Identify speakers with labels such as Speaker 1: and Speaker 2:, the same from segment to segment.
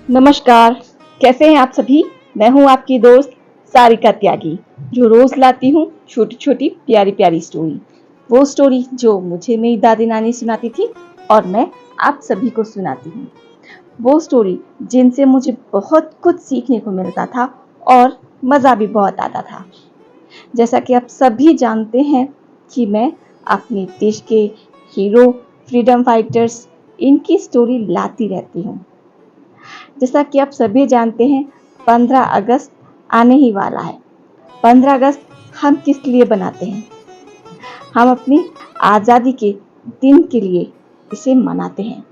Speaker 1: नमस्कार, कैसे हैं आप सभी? मैं हूं आपकी दोस्त सारिका त्यागी, जो रोज लाती हूं छोटी-छोटी प्यारी-प्यारी स्टोरी। वो स्टोरी जो मुझे मेरी दादी-नानी सुनाती थी और मैं आप सभी को सुनाती हूं। वो स्टोरी जिनसे मुझे बहुत कुछ सीखने को मिलता था और मज़ा भी बहुत आता था। जैसा कि आप सभी जानते हैं कि मैं अपने देश के हीरो, फ्रीडम फाइटर्स इनकी स्टोरी लाती रहती हूं। जैसा कि आप सभी जानते हैं 15 अगस्त आने ही वाला है। 15 अगस्त हम किस लिए बनाते हैं? हम अपनी आज़ादी के दिन के लिए इसे मनाते हैं।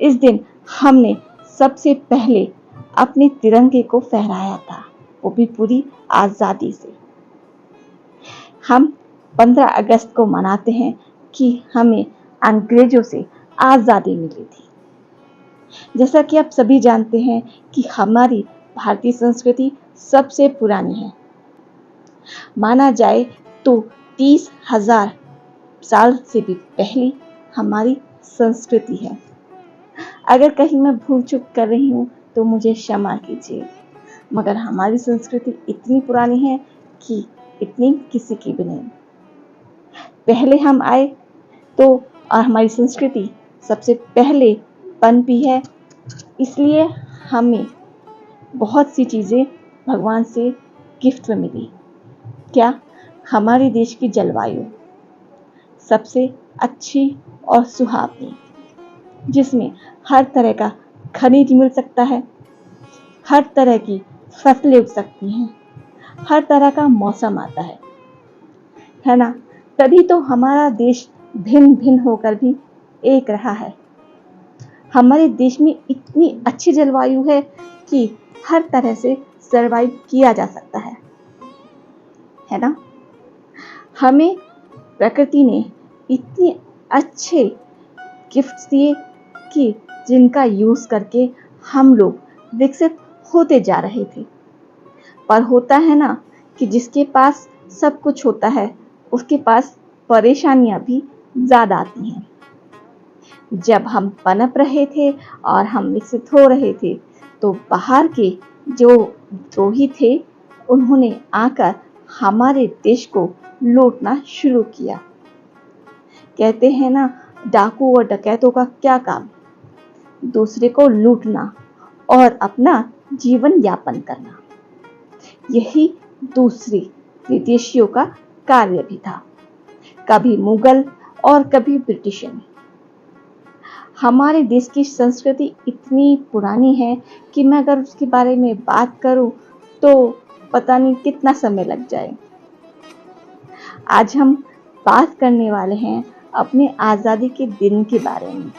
Speaker 1: इस दिन हमने सबसे पहले अपने तिरंगे को फहराया था, वो भी पूरी आज़ादी से। हम 15 अगस्त को मनाते हैं कि हमें अंग्रेजों से आज़ादी मिली थी। जैसा कि आप सभी जानते हैं कि हमारी भारतीय संस्कृति सबसे पुरानी है। माना जाए तो 30,000 साल से भी पहली हमारी संस्कृति है। अगर कहीं मैं भूल चूक कर रही हूँ तो मुझे क्षमा कीजिए, मगर हमारी संस्कृति इतनी पुरानी है कि इतनी किसी की भी नहीं। पहले हम आए तो और हमारी संस्कृति सबसे पहले पनपी है, इसलिए हमें बहुत सी चीज़ें भगवान से गिफ्ट में मिली। क्या? हमारे देश की जलवायु सबसे अच्छी और सुहावनी, जिसमें हर तरह का खनिज मिल सकता है, हर तरह की फसलें उग सकती हैं, हर तरह का मौसम आता है ना? तभी तो हमारा देश भिन्न भिन्न होकर भी एक रहा है। हमारे देश में इतनी अच्छी जलवायु है कि हर तरह से सरवाइव किया जा सकता है ना? हमें प्रकृति ने इतने अच्छे गिफ्ट्स दिए कि जिनका यूज़ करके हम लोग विकसित होते जा रहे थे। पर होता है ना कि जिसके पास सब कुछ होता है, उसके पास परेशानियां भी ज़्यादा आती हैं। जब हम पनप रहे थे और हम विकसित हो रहे थे, तो बाहर के जो द्रोही थे, उन्होंने आकर हमारे देश को लूटना शुरू किया। कहते हैं ना, डाकू और डकैतों का क्या काम? दूसरे को लूटना और अपना जीवन यापन करना। यही दूसरी विदेशियों का कार्य भी था, कभी मुगल और कभी ब्रिटिश। हमारे देश की संस्कृति इतनी पुरानी है कि मैं अगर उसके बारे में बात करूं तो पता नहीं कितना समय लग जाए। आज हम बात करने वाले हैं अपने आज़ादी के दिन के बारे में।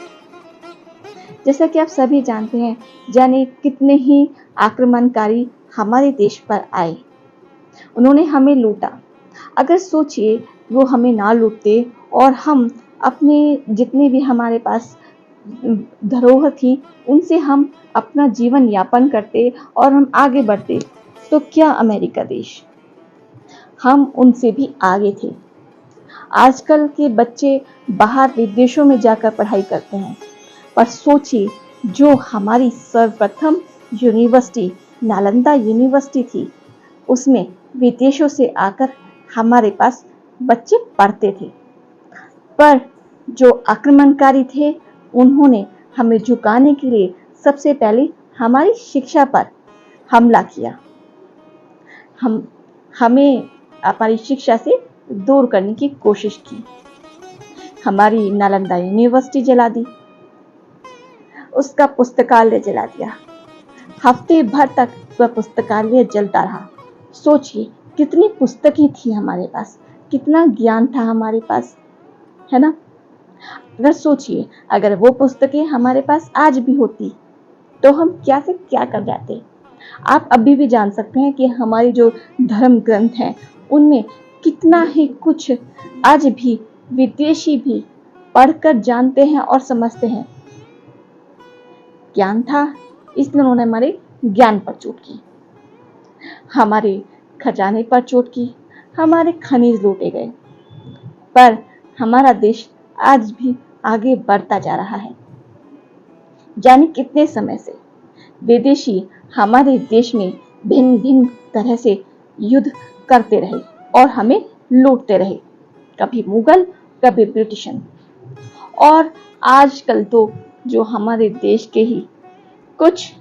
Speaker 1: जैसा कि आप सभी जानते हैं, जाने कितने ही आक्रमणकारी हमारे देश पर आए, उन्होंने हमें लूटा। अगर सोचिए वो हमें ना लूटते और हम अपने जितने भी हमारे पास धरोहर थी उनसे हम अपना जीवन यापन करते और हम आगे बढ़ते, तो क्या अमेरिका देश, हम उनसे भी आगे थे। आजकल के बच्चे बाहर विदेशों में जाकर पढ़ाई करते हैं, पर सोचिए जो हमारी सर्वप्रथम यूनिवर्सिटी नालंदा यूनिवर्सिटी थी, उसमें विदेशों से आकर हमारे पास बच्चे पढ़ते थे। पर जो आक्रमणकारी थे, उन्होंने हमें झुकाने के लिए सबसे पहले हमारी शिक्षा पर हमला किया। हमें हमारी शिक्षा से दूर करने की कोशिश की। हमारी नालंदा यूनिवर्सिटी जला दी, उसका पुस्तकालय जला दिया। हफ्ते भर तक वह पुस्तकालय जलता रहा। सोचिए कितनी पुस्तकें थी हमारे पास, कितना ज्ञान था हमारे पास, है ना? अगर सोचिए अगर वो पुस्तकें हमारे पास आज भी होती तो हम क्या से क्या कर जाते। आप अभी भी जान सकते हैं कि हमारी जो धर्म ग्रंथ हैं उनमें कितना ही कुछ आज भी विदेशी भी पढ़कर जानते हैं और समझते हैं। ज्ञान था, इसलिए उन्होंने हमारे ज्ञान पर चोट की, हमारे खजाने पर चोट की, हमारे खनिज लूटे गए। पर हमारा देश आज भी आगे बढ़ता जा रहा है। जाने कितने समय से, विदेशी हमारे देश में भिन्न भिन्न तरह से युद्ध करते रहे और हमें लूटते रहे, कभी मुगल, कभी ब्रिटिशन। और आजकल तो जो हमारे देश के ही कुछ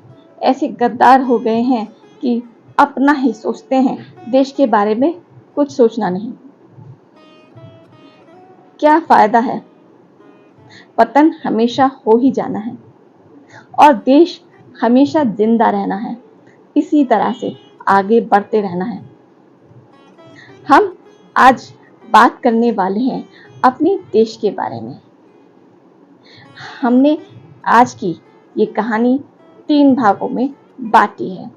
Speaker 1: ऐसे गद्दार हो गए हैं कि अपना ही सोचते हैं, देश के बारे में कुछ सोचना नहीं। क्या फायदा है? पतन हमेशा हो ही जाना है और देश हमेशा जिंदा रहना है। इसी तरह से आगे बढ़ते रहना है। हम आज बात करने वाले हैं अपने देश के बारे में। हमने आज की ये कहानी 3 भागों में बांटी है।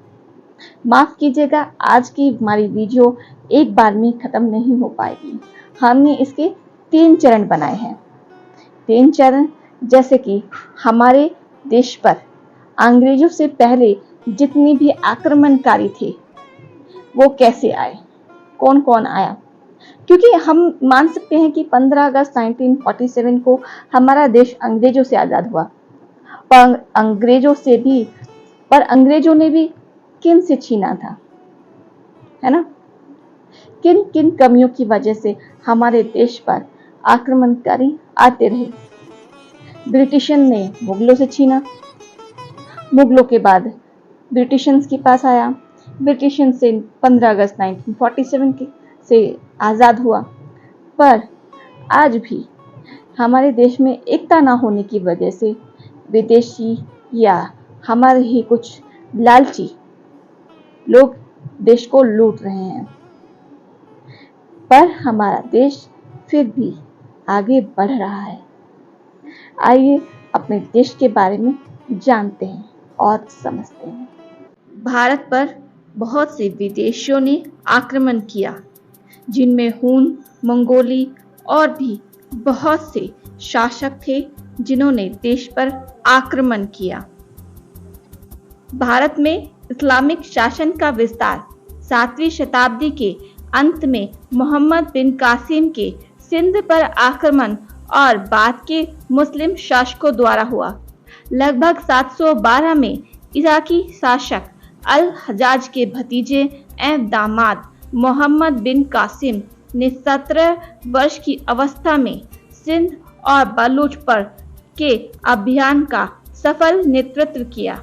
Speaker 1: माफ कीजिएगा, आज की हमारी वीडियो एक बार में खत्म नहीं हो पाएगी। हमने इसके 3 चरण बनाए हैं। 3 चरण, जैसे कि हमारे देश पर अंग्रेजों से पहले जितनी भी आक्रमणकारी थे वो कैसे आए, कौन कौन आया। क्योंकि हम मान सकते हैं कि 15 अगस्त 1947 को हमारा देश अंग्रेजों से आज़ाद हुआ, पर अंग्रेजों ने भी किन से छीना था, है ना? किन किन कमियों की वजह से हमारे देश पर आक्रमणकारी आते रहे। ब्रिटिशन ने मुगलों से छीना, मुगलों के बाद ब्रिटिशन्स के पास आया, ब्रिटिशन से 15 अगस्त 1947 से आज़ाद हुआ। पर आज भी हमारे देश में एकता ना होने की वजह से विदेशी या हमारे ही कुछ लालची लोग देश को लूट रहे हैं। पर हमारा देश फिर भी आगे बढ़ रहा है। आइए अपने देश के बारे में जानते हैं और समझते हैं। भारत पर बहुत से विदेशियों ने आक्रमण किया, जिनमें हुन, मंगोली और भी बहुत से शासक थे जिन्होंने देश पर आक्रमण किया। भारत में इस्लामिक शासन का विस्तार 7वीं शताब्दी के अंत में मोहम्मद बिन कासिम के सिंध पर आक्रमण और बाद के मुस्लिम शासकों द्वारा हुआ। लगभग 712 में इराकी शासक अल हजाज के भतीजे एवं दामाद मोहम्मद बिन कासिम ने 17 वर्ष की अवस्था में सिंध और बलूच पर के अभियान का सफल नेतृत्व किया।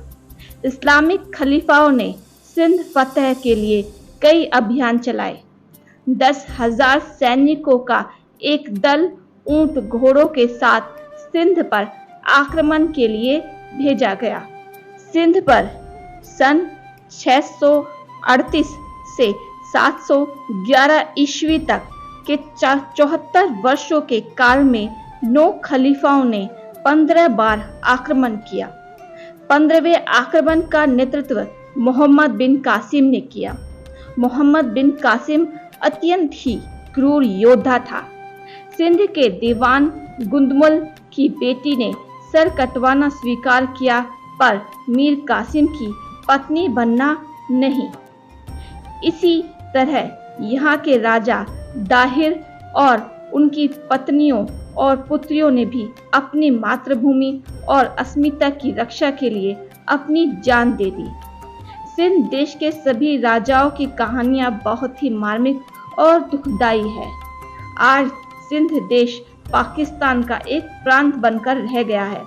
Speaker 1: इस्लामिक खलीफाओं ने सिंध फतह के लिए कई अभियान चलाए। 10,000 सैनिकों का एक दल ऊंट घोड़ों के साथ सिंध पर आक्रमण के लिए भेजा गया। सिंध पर सन 638 से 711 ईस्वी तक के 74 वर्षों के काल में 9 खलीफाओं ने 15 बार आक्रमण किया। 15वें आक्रमण का नेतृत्व मोहम्मद बिन कासिम ने किया। मोहम्मद बिन कासिम अत्यंत ही क्रूर योद्धा था। सिंध के दीवान गुंदमुल की बेटी ने सर कटवाना स्वीकार किया, पर मीर कासिम की पत्नी बनना नहीं। इसी तरह यहाँ के राजा दाहिर और उनकी पत्नियों और पुत्रियों ने भी अपनी मातृभूमि और अस्मिता की रक्षा के लिए अपनी जान दे दी। सिंध देश के सभी राजाओं की कहानियां बहुत ही मार्मिक और दुखदाई है। आज सिंध देश पाकिस्तान का एक प्रांत बनकर रह गया है।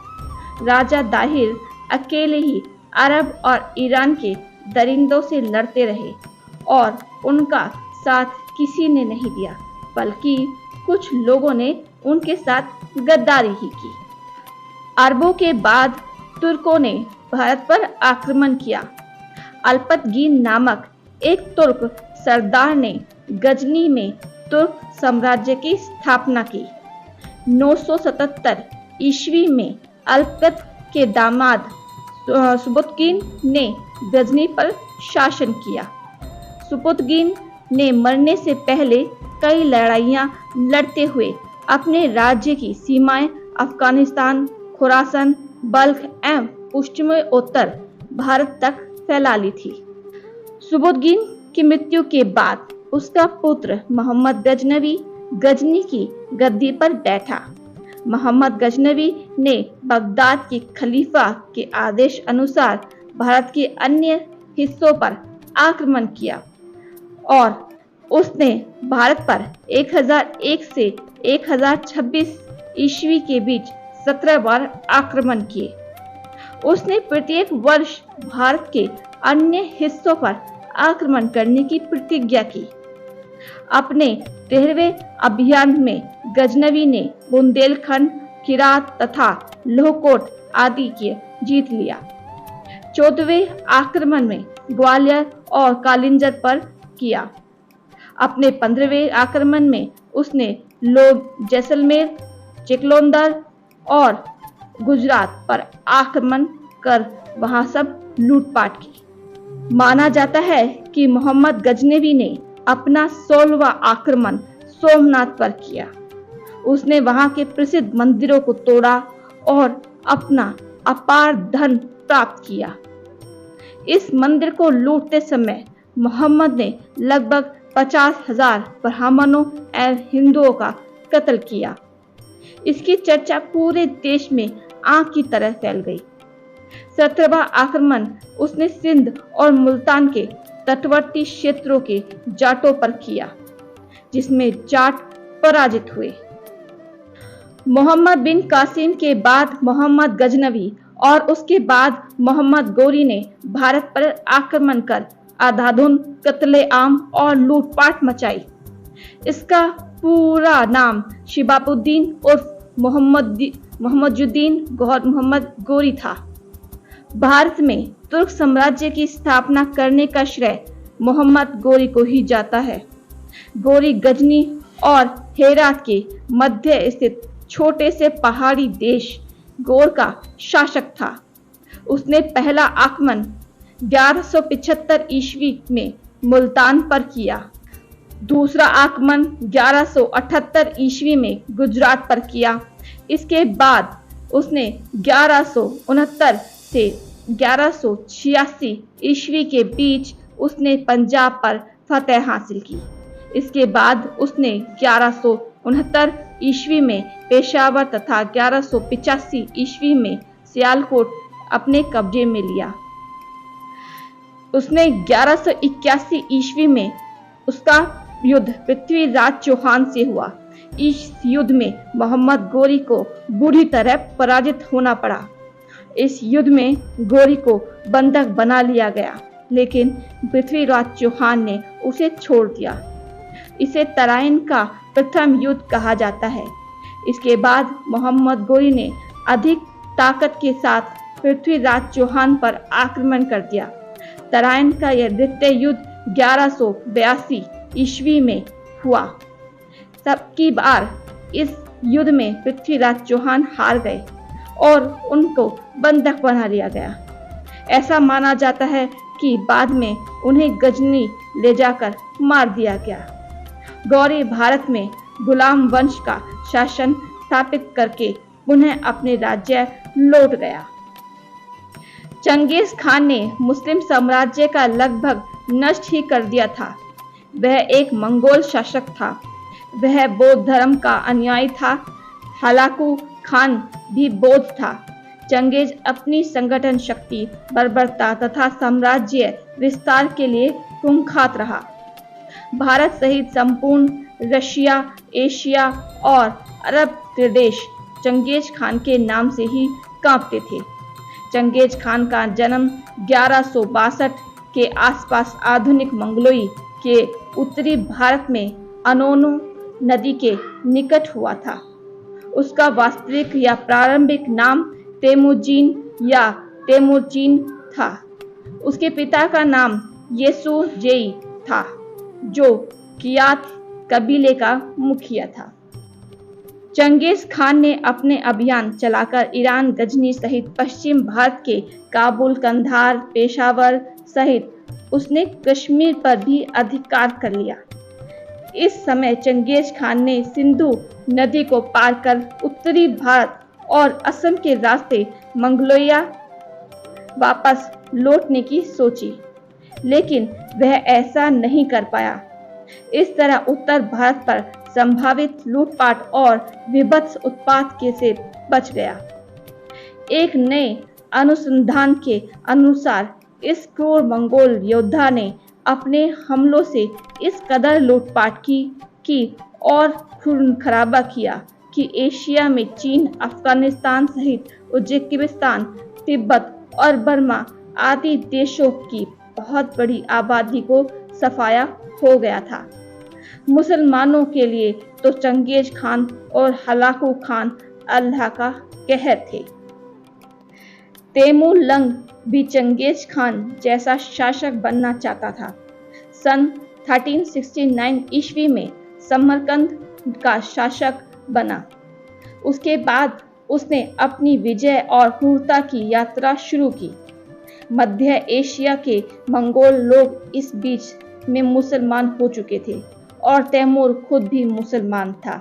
Speaker 1: राजा दाहिर अकेले ही अरब और ईरान के दरिंदों से लड़ते रहे और उनका साथ किसी ने नहीं दिया, बल्कि कुछ लोगों ने उनके साथ गद्दारी ही की। अरबों के बाद तुर्कों ने भारत पर आक्रमण किया। अल्पतगीन नामक एक तुर्क सरदार ने गजनी में तुर्क साम्राज्य की स्थापना की। 977 ईस्वी में अल्पत के दामाद सुबुतगीन ने गजनी पर शासन किया। सुबुतगीन ने मरने से पहले कई लड़ाइयां लड़ते हुए अपने राज्य की सीमाएं अफगानिस्तान, खुरासन, बल्ख एवं पश्चिमी उत्तर भारत तक फैला ली थी। सुबुतगीन की मृत्यु के बाद उसका पुत्र मोहम्मद गजनवी गजनी की गद्दी पर बैठा। मोहम्मद गजनवी ने बगदाद के खलीफा के आदेश अनुसार भारत के अन्य हिस्सों पर आक्रमण किया और उसने भारत पर 1001 से 1026 ईस्वी के बीच 17 बार आक्रमण किए। उसने प्रत्येक वर्ष भारत के अन्य हिस्सों पर आक्रमण करने की प्रतिज्ञा की। अपने 13वें अभियान में गजनवी ने बुंदेलखंड, किरात तथा लोहकोट आदि के जीत लिया। 14वें आक्रमण में ग्वालियर और कालिंजर पर किया। अपने 15वें आक्रमण में उसने लोग जैसलमेर, चिकलोंदर और गुजरात पर आक्रमण कर वहां सब लूटपाट की। माना जाता है कि मोहम्मद गजनवी ने अपना 16वां आक्रमण सोमनाथ पर किया। उसने वहां के प्रसिद्ध मंदिरों को तोड़ा और अपना अपार धन प्राप्त किया। इस मंदिर को लूटते समय मोहम्मद ने लगभग 50,000 ब्राह्मणों एवं हिंदुओं का कत्ल किया। इसकी चर्चा पूरे देश में आग की तरह फैल गई। 17वां आक्रमण उसने सिंध और मुल्तान के तटवर्ती क्षेत्रों के जाटों पर किया, जिसमें जाट पराजित हुए। मोहम्मद बिन कासिम के बाद मोहम्मद गजनवी और उसके बाद मोहम्मद गोरी ने भारत पर आक्रमण कर अंधाधुंध कत्लेआम और लूटपाट मचाई। इसका पूरा नाम शिबाबुद्दीन उर्फ मोहम्मजुद्दीन मोहम्मद गोरी था। भारत में तुर्क साम्राज्य की स्थापना करने का श्रेय मोहम्मद गोरी को ही जाता है। गोरी गजनी और हेरात के मध्य स्थित छोटे से पहाड़ी देश गौर का शासक था। उसने पहला आक्रमण 1175 ईस्वी में मुल्तान पर किया। दूसरा आक्रमण 1178 ईस्वी में गुजरात पर किया। इसके बाद उसने 1169 से 1186 ईस्वी के बीच उसने पंजाब पर फतेह हासिल की। इसके बाद उसने 1169 ईस्वी में पेशावर तथा 1185 ईस्वी में सियालकोट अपने कब्जे में लिया। उसने 1181 ईस्वी में उसका युद्ध पृथ्वीराज चौहान से हुआ। इस युद्ध में मोहम्मद गोरी को बुरी तरह पराजित होना पड़ा। इस युद्ध में गोरी को बंधक बना लिया गया, लेकिन पृथ्वीराज चौहान ने उसे छोड़ दिया। इसे तराइन का प्रथम युद्ध कहा जाता है। इसके बाद मोहम्मद गोरी ने अधिक ताकत के साथ पृथ्वीराज चौहान पर आक्रमण कर दिया। तराइन का यह द्वितीय युद्ध 1182 ईस्वी में हुआ। सबकी बार इस युद्ध में पृथ्वीराज चौहान हार गए और उनको बंधक बना लिया गया। ऐसा माना जाता है कि बाद में उन्हें गजनी ले जाकर मार दिया गया। गौरी भारत में गुलाम वंश का शासन स्थापित करके पुनः अपने राज्य लौट गया। चंगेज खान ने मुस्लिम साम्राज्य का लगभग नष्ट ही कर दिया था। वह एक मंगोल शासक था। वह बौद्ध धर्म का अनुयायी था। हलाकू खान भी बौद्ध था। चंगेज अपनी संगठन शक्ति, बर्बरता तथा साम्राज्य विस्तार के लिए कुख्यात रहा। भारत सहित संपूर्ण रशिया, एशिया और अरब प्रदेश चंगेज खान के नाम से ही कांपते थे। चंगेज खान का जन्म 1162 के आसपास आधुनिक मंगलोई के उत्तरी भारत में अनोनो नदी के निकट हुआ था। उसका वास्तविक या प्रारंभिक नाम तेमुजीन या तेमुजीन था। उसके पिता का नाम येसुजेई था, जो कियात कबीले का मुखिया था। चंगेज खान ने अपने अभियान चलाकर ईरान, गजनी सहित पश्चिम भारत के काबुल, कंधार, पेशावर सहित उसने कश्मीर पर भी अधिकार कर लिया। इस समय चंगेज खान ने सिंधु नदी को पार कर उत्तरी भारत और असम के रास्ते मंगोलिया वापस लौटने की सोची, लेकिन वह ऐसा नहीं कर पाया। इस तरह उत्तर भारत पर संभावित लूटपाट और विभत्स उत्पात के से बच गया। एक नए अनुसंधान के अनुसार इस क्रूर मंगोल योद्धा ने अपने हमलों से इस कदर लूटपाट की और खून खराबा किया कि एशिया में चीन, अफगानिस्तान सहित उज्बेकिस्तान, तिब्बत और बर्मा आदि देशों की बहुत बड़ी आबादी को सफाया हो गया था। मुसलमानों के लिए तो चंगेज खान और हलाकू खान अल्लाह का कहर थे। तैमूर लंग भी चंगेज खान जैसा शासक बनना चाहता था। सन 1369 ईस्वी में समरकंद का शासक बना। उसके बाद उसने अपनी विजय और क्रूरता की यात्रा शुरू की। मध्य एशिया के मंगोल लोग इस बीच में मुसलमान हो चुके थे और तैमूर खुद भी मुसलमान था।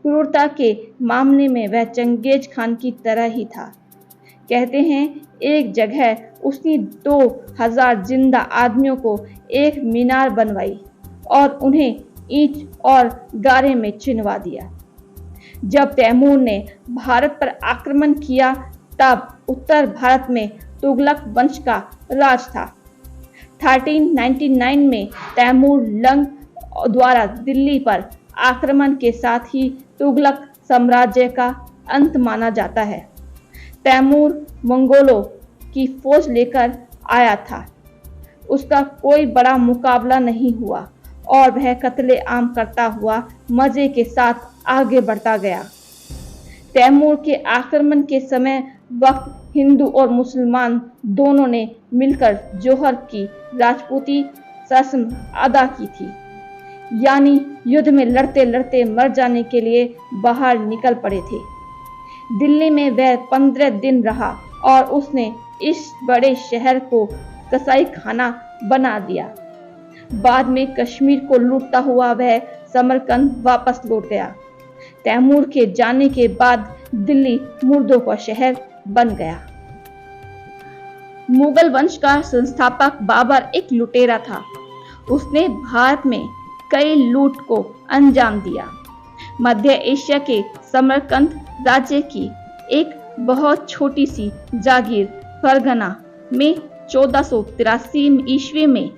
Speaker 1: क्रूरता के मामले में वह चंगेज खान की तरह ही था। कहते हैं एक जगह उसने 2000 जिंदा आदमियों को एक मीनार बनवाई और उन्हें ईंट और गारे में चिनवा दिया। जब तैमूर ने भारत पर आक्रमण किया तब उत्तर भारत में तुगलक वंश का राज था। 1399 में तैमूर लंग द्वारा दिल्ली पर आक्रमण के साथ ही तुगलक साम्राज्य का अंत माना जाता है। तैमूर मंगोलों की फौज लेकर आया था। उसका कोई बड़ा मुकाबला नहीं हुआ और वह कत्ले आम करता हुआ मजे के साथ आगे बढ़ता गया। तैमूर के आक्रमण के समय वक्त हिंदू और मुसलमान दोनों ने मिलकर जौहर की राजपूती रस्म अदा की थी, यानी युद्ध में लड़ते लड़ते मर जाने के लिए बाहर निकल पड़े थे। दिल्ली में वह 15 दिन रहा और उसने इस बड़े शहर को कसाई खाना बना दिया। बाद में कश्मीर को लूटता हुआ वह समरकंद वापस लौट गया। तैमूर के जाने के बाद दिल्ली मुर्दों का शहर बन गया। मुगल वंश का संस्थापक बाबर एक लुटेरा था। उसने भारत में कई लूट को अंजाम दिया। मध्य एशिया के समरकंद राज्य की एक बहुत छोटी सी जागीर फरगना में 1483 ईस्वी में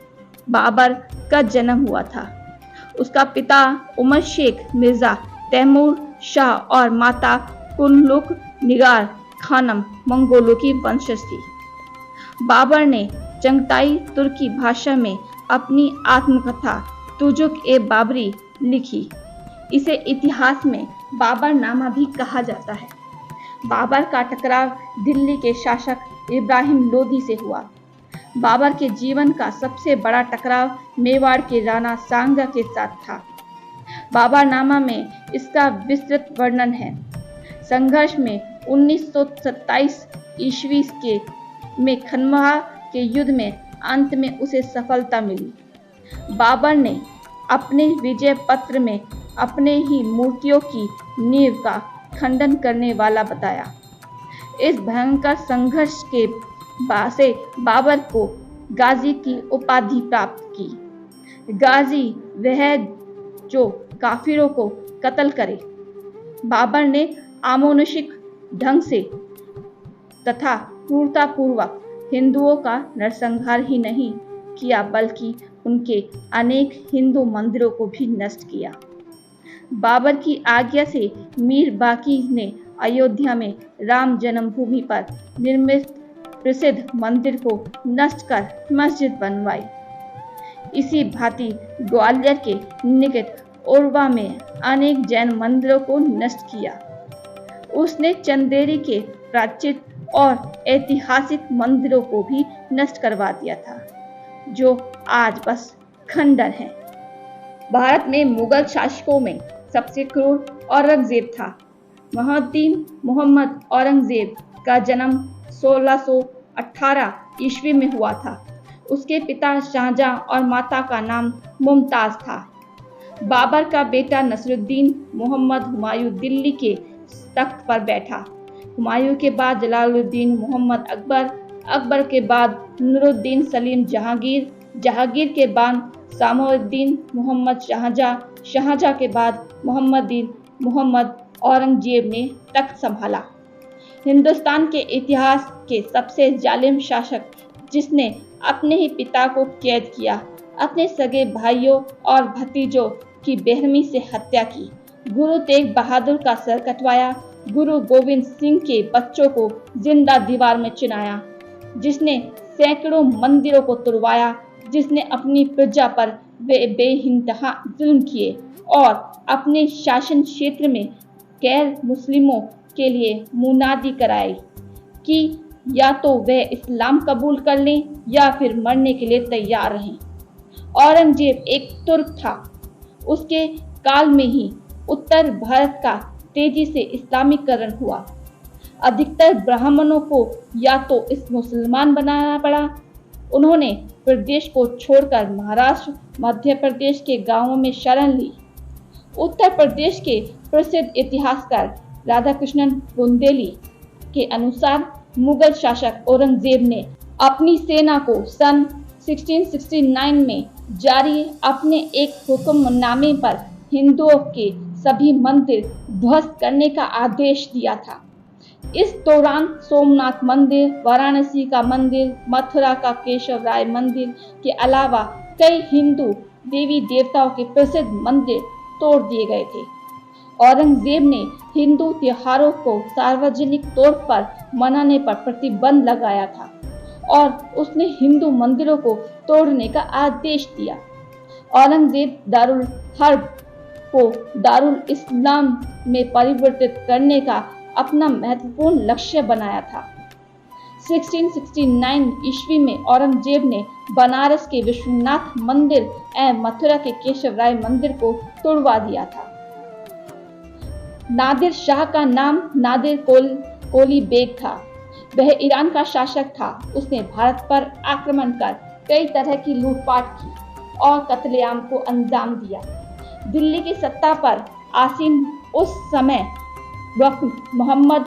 Speaker 1: बाबर का जन्म हुआ था। उसका पिता उमर शेख मिर्जा तैमूर शाह और माता कुल्लुक निगार खानम मंगोलों की वंशज थी। बाबर ने चंगताई तुर्की भाषा में अपनी आत्मकथा तुजुक-ए-बाबरी लिखी। इसे इतिहास में बाबर नामा भी कहा जाता है। बाबर का टकराव दिल्ली के शासक इब्राहिम लोदी से हुआ। बाबर के जीवन का सबसे बड़ा टकराव मेवाड़ के राणा सांगा के साथ था। बाबरनामा में इसका विस्तृत वर्णन है। संघर्ष में 1927 ईस्वी में खनवा के युद्ध में अंत में उसे सफलता मिली। बाबर ने अपने विजय पत्र में अपने ही मूर्तियों की नींव का खंडन करने वाला बताया। इस भयंकर संघर्ष के बाद से बाबर को गाजी की उपाधि प्राप्त की। गाजी वह जो काफिरों को कत्ल करे। बाबर ने अमानुषिक ढंग से तथा क्रूरतापूर्वक हिंदुओं का नरसंहार ही नहीं किया बल्कि उनके अनेक हिंदू मंदिरों को भी नष्ट किया। बाबर की आज्ञा से मीर बाकी ने अयोध्या में राम जन्मभूमि पर निर्मित प्रसिद्ध मंदिर को नष्ट कर मस्जिद बनवाई। इसी भांति ग्वालियर के निकट ओरवा में अनेक जैन मंदिरों को नष्ट किया। उसने चंदेरी के प्राचीन और ऐतिहासिक मंदिरों को भी नष्ट करवा दिया था, जो आज बस खंडर हैं। भारत में मुगल शासकों में सबसे क्रूर औरंगजेब था। मुहिउद्दीन मोहम्मद औरंगजेब का जन्म 1618 ईस्वी में हुआ था। उसके पिता शाहजहां और माता का नाम मुमताज था। बाबर का बेटा नसरुद्दीन मोहम्मद हुमायूं दिल्ली के तख्त पर बैठा। हुमायूं के बाद जलालुद्दीन मोहम्मद अकबर, अकबर के बाद नूरुद्दीन सलीम जहांगीर, जहांगीर के बाद सामउद्दीन मोहम्मद शाहजहां, शाहजहां के बाद मोहम्मद औरंगजेब ने तख्त संभाला। हिंदुस्तान के इतिहास के सबसे जालिम शासक, जिसने अपने ही पिता को कैद किया, अपने सगे भाइयों और भतीजों की बेरहमी से हत्या की, गुरु तेग बहादुर का सर कटवाया, गुरु गोविंद सिंह के बच्चों को जिंदा दीवार में चिनाया, जिसने सैकड़ों मंदिरों को तुड़वाया, जिसने अपनी प्रजा पर बेइंतहा जुल्म किए और अपने शासन क्षेत्र में गैर मुस्लिमों के लिए मुनादी कराई कि या तो वह इस्लाम कबूल कर लें या फिर मरने के लिए तैयार रहें। औरंगजेब एक तुर्क था। उसके काल में ही उत्तर भारत का तेजी से इस्लामीकरण हुआ। अधिकतर ब्राह्मणों को या तो इस मुसलमान बनाना पड़ा। उन्होंने प्रदेश को छोड़कर महाराष्ट्र, मध्य प्रदेश के गांवों में शरण ली। उत्तर प्रदेश के प्रसिद्ध इतिहासकार राधाकृष्णन बुंदेली के अनुसार मुगल शासक औरंगजेब ने अपनी सेना को सन 1669 में जारी अपने एक हुक्मनामे पर हिंदुओं के सभी मंदिर ध्वस्त करने का आदेश दिया था। इस दौरान सोमनाथ मंदिर, वाराणसी का मंदिर, मथुरा का केशव राय मंदिर के अलावा कई हिंदू देवी देवताओं के प्रसिद्ध मंदिर तोड़ दिए गए थे। औरंगजेब ने हिंदू त्योहारों को सार्वजनिक तौर पर मनाने पर प्रतिबंध लगाया था और उसने हिंदू मंदिरों को तोड़ने का आदेश दिया। औरंगजेब दारुल हर्ब को दारुल इस्लाम में परिवर्तित करने का अपना महत्वपूर्ण लक्ष्य बनाया था। 1669 ईस्वी में औरंगजेब ने बनारस के विश्वनाथ मंदिर एवं मथुरा के केशव राय मंदिर को तोड़वा दिया था। नादिर शाह का नाम नादिर कोली बेग था। वह ईरान का शासक था। उसने भारत पर आक्रमण कर कई तरह की लूटपाट की और कत्लेआम को अंजाम दिया। दिल्ली की सत्ता पर आसीन उस समय वक्त मोहम्मद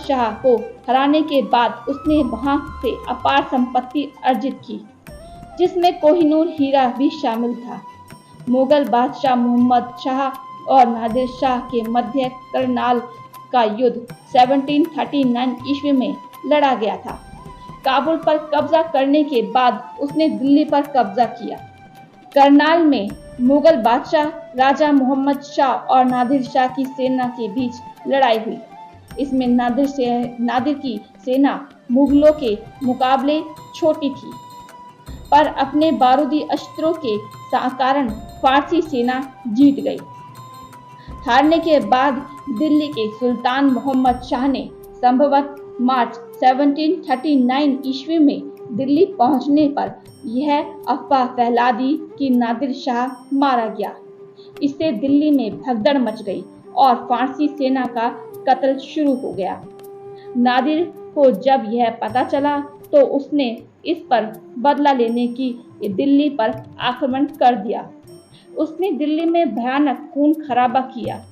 Speaker 1: शाह को हराने के बाद उसने वहां से अपार संपत्ति अर्जित की, जिसमें कोहिनूर हीरा भी शामिल था। मुगल बादशाह मोहम्मद शाह और नादिर शाह के मध्य करनाल का युद्ध 1739 ईस्वी में लड़ा गया था। काबुल पर कब्जा करने के बाद उसने दिल्ली पर कब्जा किया। करनाल में मुगल बादशाह राजा मोहम्मद शाह और नादिर शाह की सेना के बीच लड़ाई हुई। इसमें नादिर की सेना मुगलों के मुकाबले छोटी थी, पर अपने बारूदी अस्त्रों के कारण फारसी सेना जीत गई। हारने के बाद दिल्ली के सुल्तान मोहम्मद शाह ने संभवतः मार्च 1739 ईस्वी में दिल्ली पहुंचने पर यह अफवाह फैला दी कि नादिर शाह मारा गया। इससे दिल्ली में भगदड़ मच गई और फारसी सेना का कत्ल शुरू हो गया। नादिर को जब यह पता चला तो उसने इस पर बदला लेने की दिल्ली पर आक्रमण कर दिया। उसने दिल्ली में भयानक खून खराबा किया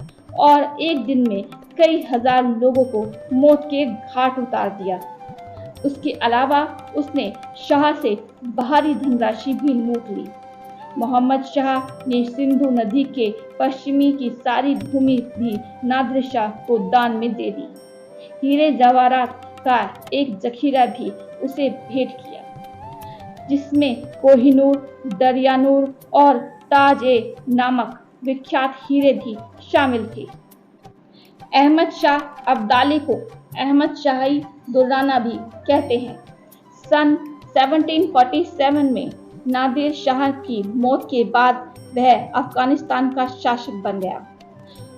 Speaker 1: और एक दिन में कई हजार लोगों को मौत के घाट उतार दिया। उसके अलावा उसने शाह से भारी धनराशि भी लूट ली। मोहम्मद शाह ने सिंधु नदी के पश्चिमी की सारी भूमि भी नादिर शाह को दान में दे दी। हीरे जवाहरात का एक जखीरा भी उसे भेंट किया, जिसमें कोहिनूर, दरियानूर और नामक विख्यात हीरे भी शामिल थे। अहमद शाह अब्दाली को अहमद शाही दुर्राना भी कहते हैं। सन 1747 में नादिर शाह की मौत के बाद वह अफगानिस्तान का शासक बन गया।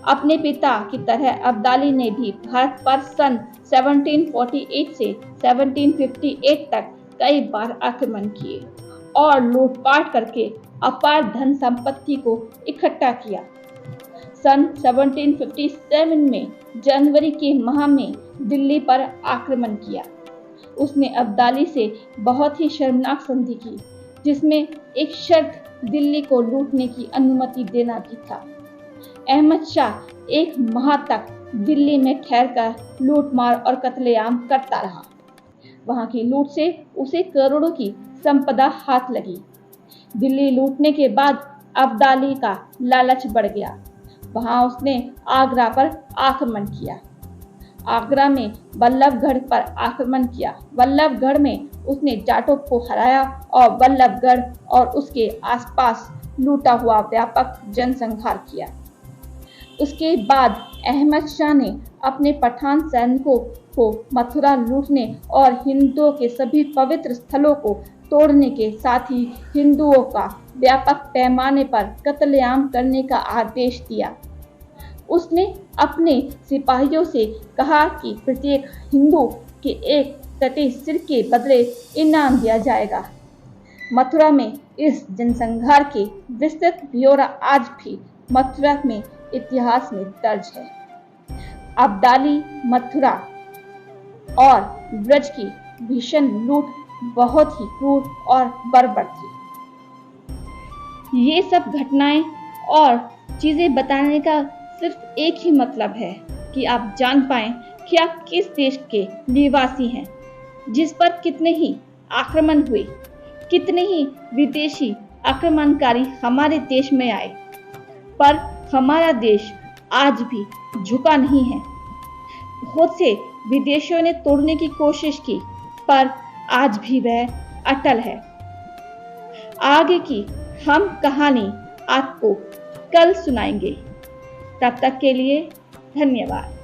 Speaker 1: अपने पिता की तरह अब्दाली ने भी भारत पर सन 1748 से 1758 तक कई बार आक्रमण किए और लूटपाट करके अपार धन संपत्ति को इकट्ठा किया। सन 1757 में जनवरी के माह में दिल्ली पर आक्रमण किया। उसने अब्दाली से बहुत ही शर्मनाक संधि की, जिसमें एक शर्त दिल्ली को लूटने की अनुमति देना भी था। अहमद शाह एक माह तक दिल्ली में ठहरकर लूटमार और कत्लेआम करता रहा। वहां की लूट से उसे करोड़ों की संपदा हाथ लगी। दिल्ली लूटने के बाद अब्दाली का लालच बढ़ गया। वहां उसने आगरा पर आक्रमण किया। आगरा में बल्लभगढ़ पर आक्रमण किया। बल्लभगढ़ में उसने जाटों को हराया और बल्लभगढ़ और उसके आसपास लूटा हुआ व्यापक जनसंहार किया। उसके बाद अहमद शाह ने अपने पठान सैनिकों को मथुरा लूटने और हिंदुओं के सभी पवित्र स्थलों को तोड़ने के साथ ही हिंदुओं का व्यापक पैमाने पर कत्लेआम करने का आदेश दिया। उसने अपने सिपाहियों से कहा कि प्रत्येक हिंदू के एक कटे सिर के बदले इनाम दिया जाएगा। मथुरा में इस जनसंहार के विस्तृत ब्यौरा आज भी मथुरा में इतिहास में दर्ज है। अब्दाली, मथुरा और ब्रज की भीषण लूट बहुत ही क्रूर और बर्बर थी। ये सब घटनाएं और चीजें बताने का सिर्फ एक ही मतलब है कि आप जान पाएं कि आप किस देश के निवासी हैं, जिस पर कितने ही आक्रमण हुए, कितने ही विदेशी आक्रमणकारी हमारे देश में आए, पर हमारा देश आज भी झुका नहीं है। बहुत से विदेशियों ने तोड़ने की कोशिश की, पर आज भी वह अटल है। आगे की हम कहानी आपको कल सुनाएंगे। तब तक के लिए धन्यवाद।